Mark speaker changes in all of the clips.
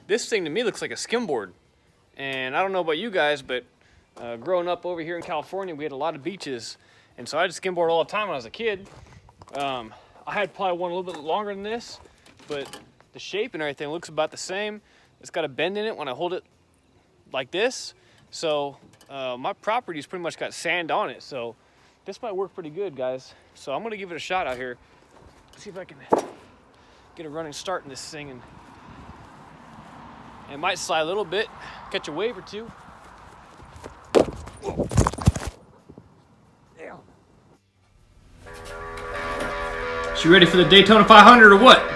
Speaker 1: This thing to me looks like a skimboard. And I don't know about you guys, but growing up over here in California, we had a lot of beaches. And so I just skimboard all the time when I was a kid. I had probably one a little bit longer than this, but the shape and everything looks about the same. It's got a bend in it when I hold it like this. So my property's pretty much got sand on it. So this might work pretty good, guys. So I'm gonna give it a shot out here. See if I can get a running start in this thing, and it might slide a little bit, catch a wave or two. Damn. So you ready for the Daytona 500 or what?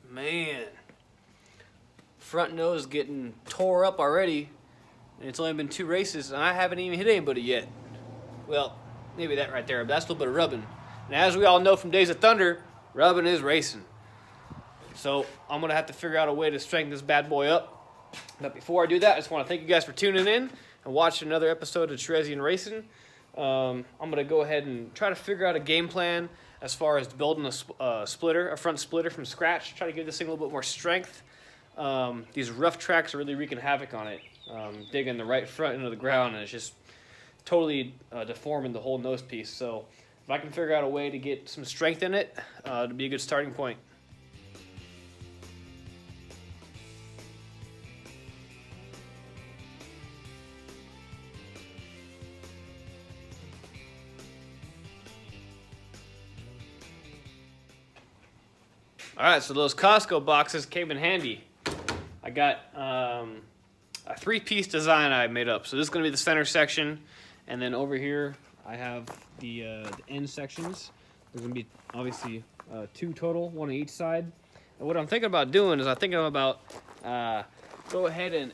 Speaker 1: Man, front nose getting tore up already, and it's only been 2 races, and I haven't even hit anybody yet. Well, maybe that right there, but that's a little bit of rubbing. And as we all know from Days of Thunder, rubbing is racing. So I'm going to have to figure out a way to strengthen this bad boy up. But before I do that, I just want to thank you guys for tuning in and watching another episode of Trezian Racing. I'm going to go ahead and try to figure out a game plan as far as building a splitter, a front splitter from scratch. Try to give this thing a little bit more strength. These rough tracks are really wreaking havoc on it. Digging the right front into the ground, and it's just totally deforming the whole nose piece. So if I can figure out a way to get some strength in it, it'll be a good starting point. All right, so those Costco boxes came in handy. I got a 3-piece design I made up. So this is going to be the center section, and then over here I have the end sections. There's going to be obviously 2 total, 1 on each side. And what I'm thinking about doing is I'm thinking about go ahead and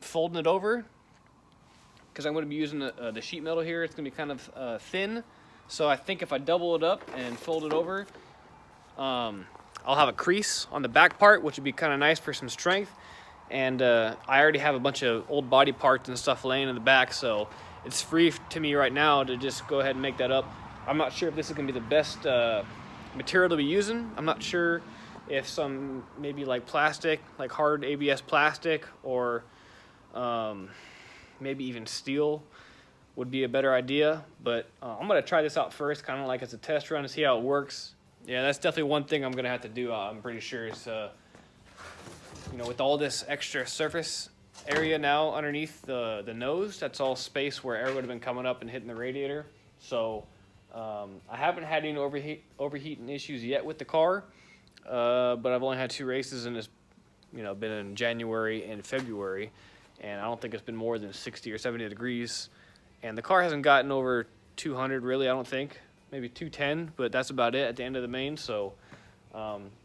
Speaker 1: folding it over, because I'm going to be using the sheet metal here. It's going to be kind of thin. So I think if I double it up and fold it over, I'll have a crease on the back part, which would be kind of nice for some strength. And I already have a bunch of old body parts and stuff laying in the back, so it's free to me right now to just go ahead and make that up. I'm not sure if this is going to be the best material to be using. I'm not sure if some maybe like plastic, like hard ABS plastic, or maybe even steel would be a better idea, but I'm going to try this out first, kind of like as a test run to see how it works. Yeah, that's definitely one thing I'm going to have to do, I'm pretty sure, is, you know, with all this extra surface area now underneath the nose, that's all space where air would have been coming up and hitting the radiator. So I haven't had any overheating issues yet with the car, but I've only had 2 races, and it's, you know, been in January and February, and I don't think it's been more than 60 or 70 degrees. And the car hasn't gotten over 200 really, I don't think. Maybe 210, but that's about it at the end of the main. So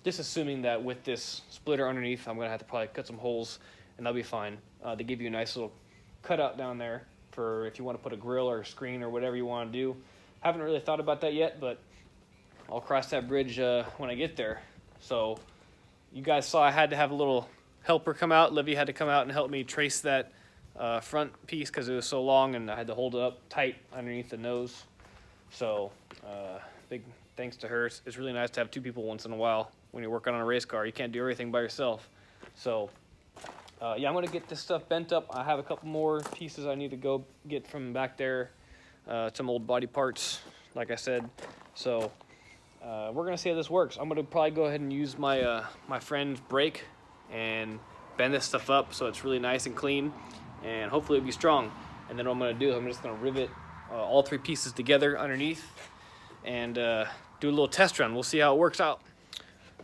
Speaker 1: just assuming that with this splitter underneath, I'm going to have to probably cut some holes, and that'll be fine. They give you a nice little cutout down there for if you want to put a grill or a screen or whatever you want to do. Haven't really thought about that yet, but I'll cross that bridge when I get there. So you guys saw I had to have a little helper come out. Livy had to come out and help me trace that front piece because it was so long, and I had to hold it up tight underneath the nose. So big thanks to her. It's really nice to have 2 people once in a while when you're working on a race car. You can't do everything by yourself. So yeah, I'm going to get this stuff bent up. I have a couple more pieces I need to go get from back there, some old body parts, like I said. So we're going to see how this works. I'm going to probably go ahead and use my my friend's brake and bend this stuff up so it's really nice and clean, and hopefully it'll be strong. And then what I'm going to do is I'm just going to rivet all 3 pieces together underneath and do a little test run. We'll see how it works out.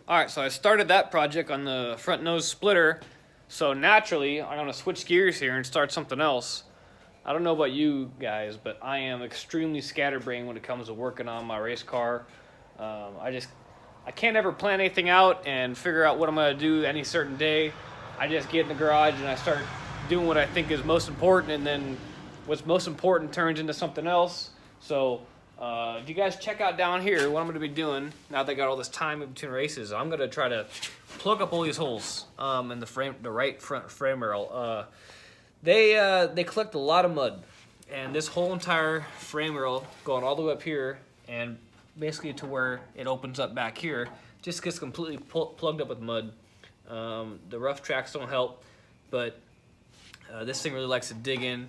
Speaker 1: All right, so I started that project on the front nose splitter. So naturally, I'm going to switch gears here and start something else. I don't know about you guys, but I am extremely scatterbrained when it comes to working on my race car. I can't ever plan anything out and figure out what I'm going to do any certain day. I just get in the garage and I start doing what I think is most important, and then what's most important turns into something else. So if you guys check out down here, what I'm going to be doing now that I got all this time in between races, I'm going to try to plug up all these holes in the right front frame rail. They collect a lot of mud, and this whole entire frame rail going all the way up here and basically to where it opens up back here just gets completely plugged up with mud. The rough tracks don't help, but this thing really likes to dig in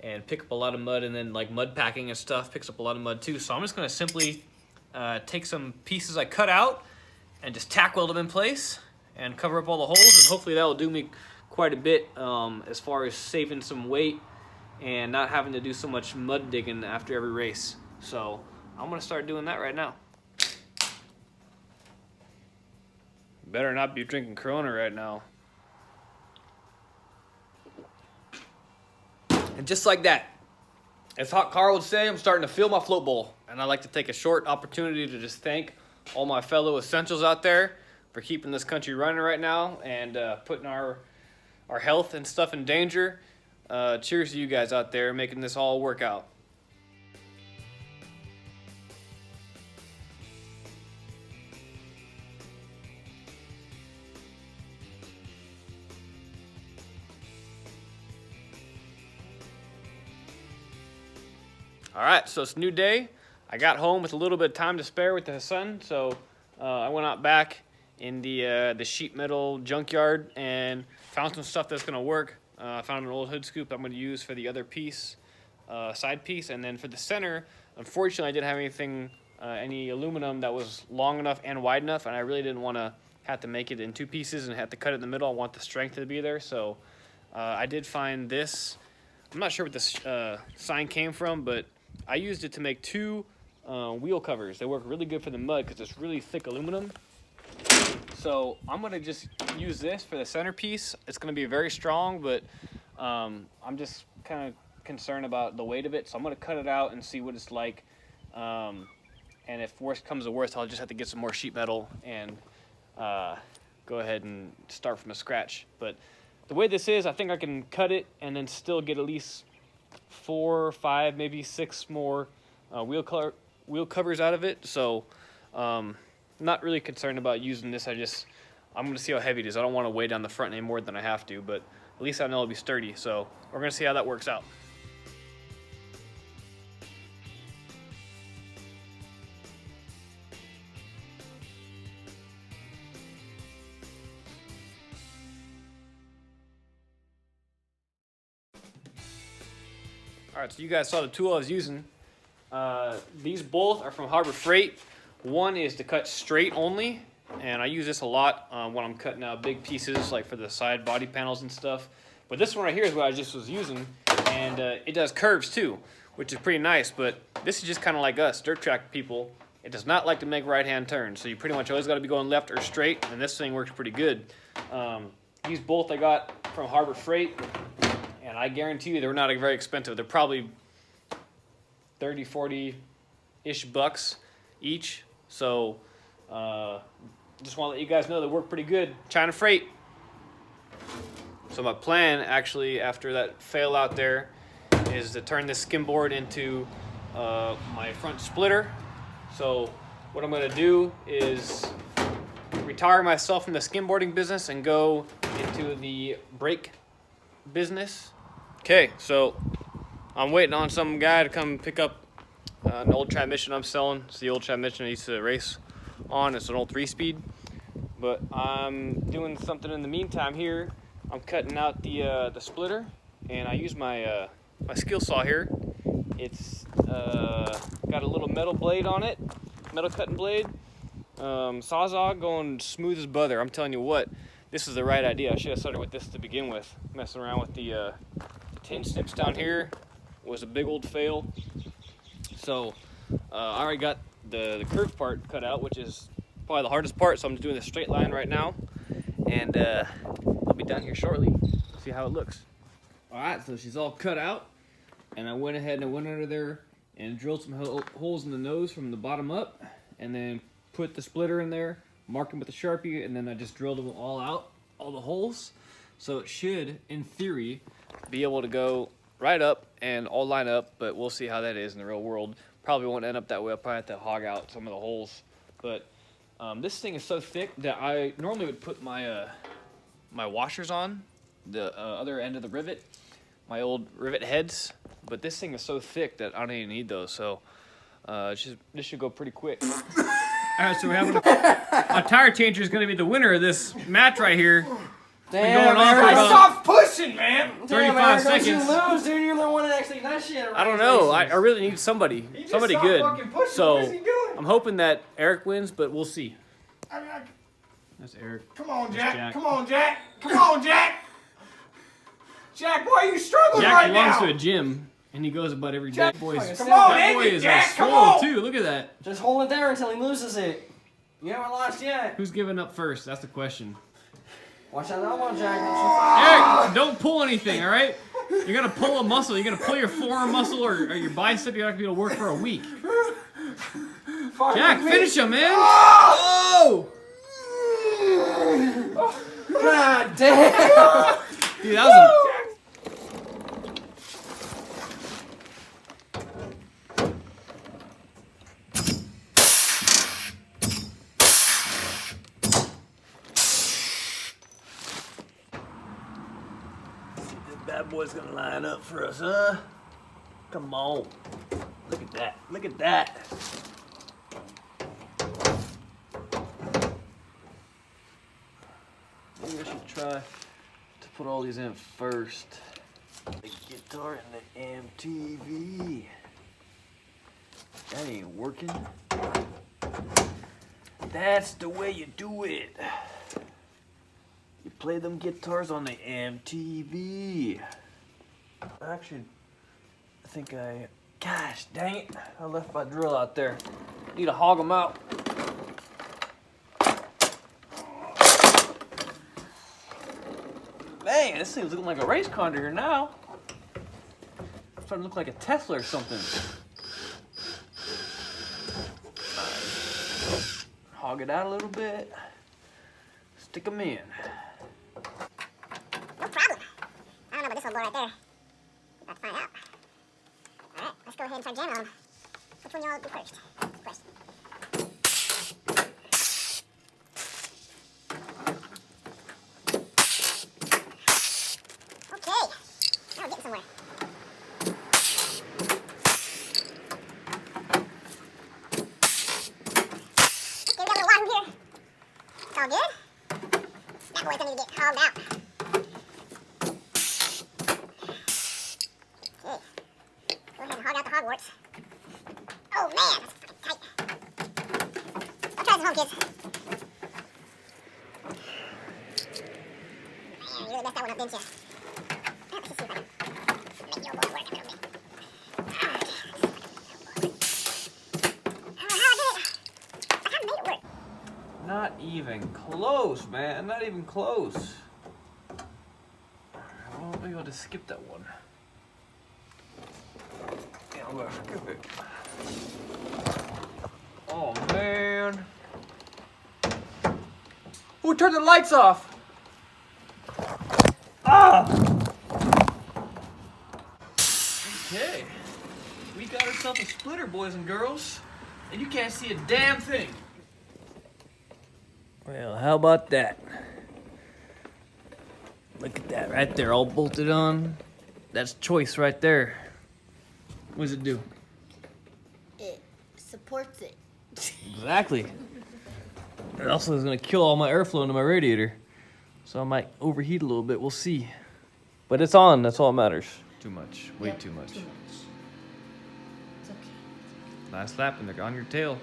Speaker 1: and pick up a lot of mud, and then like mud packing and stuff picks up a lot of mud too. So I'm just going to simply take some pieces I cut out and just tack weld them in place and cover up all the holes, and hopefully that will do me quite a bit as far as saving some weight and not having to do so much mud digging after every race. So I'm going to start doing that right now. Better not be drinking Corona right now. And just like that, as Hot Car would say, I'm starting to fill my float bowl. And I'd like to take a short opportunity to just thank all my fellow essentials out there for keeping this country running right now and putting our health and stuff in danger. Cheers to you guys out there making this all work out. All right, so it's a new day. I got home with a little bit of time to spare with the sun, so I went out back in the sheet metal junkyard and found some stuff that's gonna work. I found an old hood scoop I'm gonna use for the other piece, side piece, and then for the center, unfortunately I didn't have anything, any aluminum that was long enough and wide enough, and I really didn't want to have to make it in two pieces and have to cut it in the middle. I want the strength to be there, so I did find this. I'm not sure what this sign came from, but I used it to make two wheel covers. They work really good for the mud because it's really thick aluminum. So I'm going to just use this for the centerpiece. It's going to be very strong, but I'm just kind of concerned about the weight of it. So I'm going to cut it out and see what it's like. And if worst comes to worst, I'll just have to get some more sheet metal and go ahead and start from scratch. But the way this is, I think I can cut it and then still get at least 4, 5, maybe 6 more wheel covers out of it. So not really concerned about using this. I'm going to see how heavy it is. I don't want to weigh down the front any more than I have to, but at least I know it'll be sturdy. So we're going to see how that works out. All right, so you guys saw the tool I was using. These both are from Harbor Freight. One is to cut straight only, and I use this a lot when I'm cutting out big pieces, like for the side body panels and stuff. But this one right here is what I just was using, and it does curves too, which is pretty nice. But this is just kind of like us, dirt track people. It does not like to make right-hand turns, so you pretty much always got to be going left or straight, and this thing works pretty good. These both I got from Harbor Freight. And I guarantee you they're not very expensive. They're probably 30, 40-ish bucks each. So just want to let you guys know they work pretty good. China Freight. So my plan, actually, after that fail out there, is to turn this skimboard into my front splitter. So what I'm going to do is retire myself from the skimboarding business and go into the brake business. Okay, so I'm waiting on some guy to come pick up an old transmission I'm selling. It's the old transmission I used to race on. It's an old 3-speed. But I'm doing something in the meantime here. I'm cutting out the splitter, and I use my my skill saw here. It's got a little metal blade on it, metal cutting blade. Sawzall going smooth as butter. I'm telling you what, this is the right idea. I should have started with this to begin with. Messing around with the tin snips down here was a big old fail. So I already got the curved part cut out, which is probably the hardest part. So I'm just doing a straight line right now, and I'll be down here shortly. See how it looks. All right, so she's all cut out. and I went ahead and I went under there and drilled some holes in the nose from the bottom up, and then put the splitter in there, marked them with a Sharpie, and then I just drilled them all out, all the holes. So it should, in theory, be able to go right up and all line up, but we'll see how that is in the real world. Probably won't end up that way. I'll probably have to hog out some of the holes. But this thing is so thick that I normally would put my my washers on the other end of the rivet, my old rivet heads. But this thing is so thick that I don't even need those. So this should go pretty quick. All right, so we're having a tire changer is going to be the winner of this match right here.
Speaker 2: Damn,
Speaker 1: going on for about
Speaker 2: stop pushing, man.
Speaker 1: 35 seconds.
Speaker 2: You lose, dude. You're the one that actually does shit.
Speaker 1: I don't know. I really need somebody good. So I'm hoping that Eric wins, but we'll see. That's Eric.
Speaker 2: Come on, Jack. Come on, Jack. Come on, Jack. Jack, boy, you struggling
Speaker 1: Jack
Speaker 2: right now.
Speaker 1: belongs to a gym, and he goes about every day.
Speaker 2: Come on,
Speaker 1: that boy is
Speaker 2: Jack, come
Speaker 1: swole
Speaker 2: on.
Speaker 1: too. Look at that.
Speaker 2: Just hold it there until he loses it. You haven't lost yet.
Speaker 1: Who's giving up first? That's the question.
Speaker 2: Watch that elbow, Jack.
Speaker 1: Eric, don't pull anything, all right? You're gonna pull a muscle. You're gonna pull your forearm muscle or your bicep. You're not gonna be able to work for a week. Jack, finish him, man.
Speaker 2: Oh! God damn!
Speaker 1: Dude, that was
Speaker 3: Bad boy's gonna line up for us, huh? Come on. Look at that. Look at that. Maybe I should try to put all these in first. The guitar and the MTV. That ain't working. That's the way you do it. You play them guitars on the MTV. Actually, I think gosh dang it, I left my drill out there. Need to hog them out. Man, this thing's looking like a race car under here now. It's starting to look like a Tesla or something. Hog it out a little bit. Stick them in.
Speaker 4: No problem. I don't know about this little boy right there. We've got to find out. Alright, let's go ahead and try jamming them. Which one y'all do first? First. Okay. Now we're getting somewhere. Okay, we got a little water in here. It's all good. That boy's gonna need to get hogged out. Okay. Go ahead and hog out the hogwarts. Oh man, that's fucking tight. I'll try this at home, kids. Man, you really messed that one up, didn't you? Let's just see if I can make your boy work a little bit. Okay. I don't know how I did it. I haven't made it work.
Speaker 3: Not even close, man. Not even close. Well, maybe I'll just skip that one. Yeah, I'm gonna skip it. Oh, man. Who turned the lights off? Ah! Okay. We got ourselves a splitter, boys and girls. And you can't see a damn thing.
Speaker 1: Well, how about that? Look at that right there, all bolted on. That's choice right there. What does it do?
Speaker 5: It supports it.
Speaker 1: Exactly. It also is going to kill all my airflow into my radiator. So I might overheat a little bit. We'll see. But it's on. That's all that matters. Too much. Way too much.
Speaker 5: Too much. It's okay.
Speaker 1: Last lap and they're on your tail.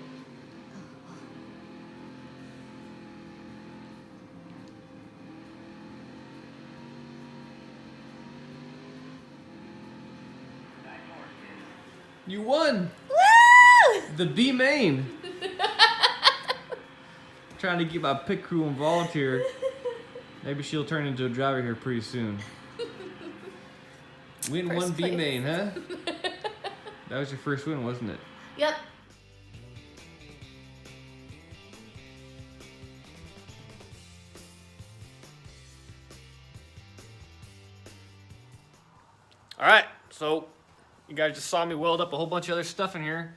Speaker 1: You won!
Speaker 5: Woo!
Speaker 1: The B main. Trying to get my pit crew involved here. Maybe she'll turn into a driver here pretty soon. Win
Speaker 5: First
Speaker 1: one B
Speaker 5: place.
Speaker 1: main, huh? That was your first win, wasn't it?
Speaker 5: Yep.
Speaker 1: All right, so you guys just saw me weld up a whole bunch of other stuff in here.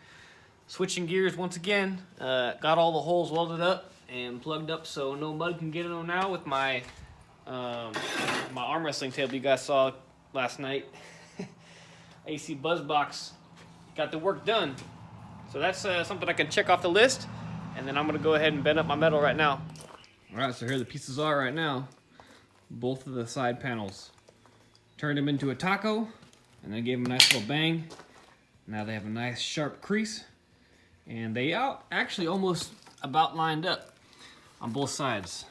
Speaker 1: Switching gears once again. Got all the holes welded up and plugged up so no mud can get in them now with my my arm wrestling table you guys saw last night. AC Buzz Box got the work done. So that's something I can check off the list. And then I'm gonna go ahead and bend up my metal right now. All right, so here the pieces are right now. Both of the side panels. Turned them into a taco and then gave them a nice little bang. Now they have a nice sharp crease. And they actually almost about lined up on both sides.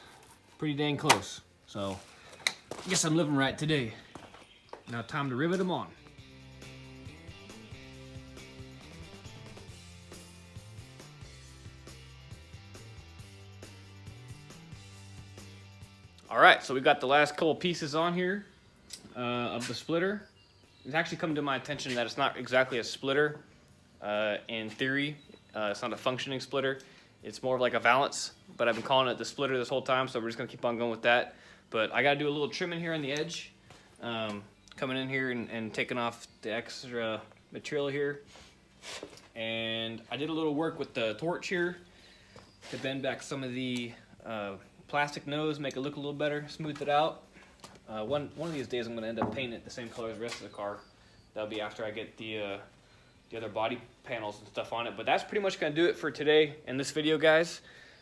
Speaker 1: Pretty dang close. So I guess I'm living right today. Now time to rivet them on. All right, so we got the last couple pieces on here of the splitter. It's actually come to my attention that it's not exactly a splitter in theory. It's not a functioning splitter. It's more of like a valance, but I've been calling it the splitter this whole time, so we're just gonna keep on going with that. But I gotta do a little trimming here on the edge. Coming in here and taking off the extra material here. And I did a little work with the torch here to bend back some of the plastic nose, make it look a little better, smooth it out. One of these days I'm gonna end up painting it the same color as the rest of the car. That'll be after I get the other body panels and stuff on it. But that's pretty much gonna do it for today in this video, guys.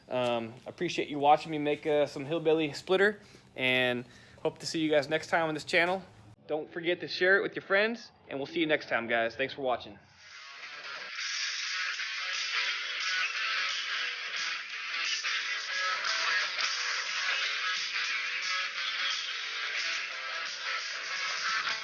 Speaker 1: Appreciate you watching me make some Hillbilly splitter, and hope to see you guys next time on this channel. Don't forget to share it with your friends, and we'll see you next time, guys. Thanks for watching.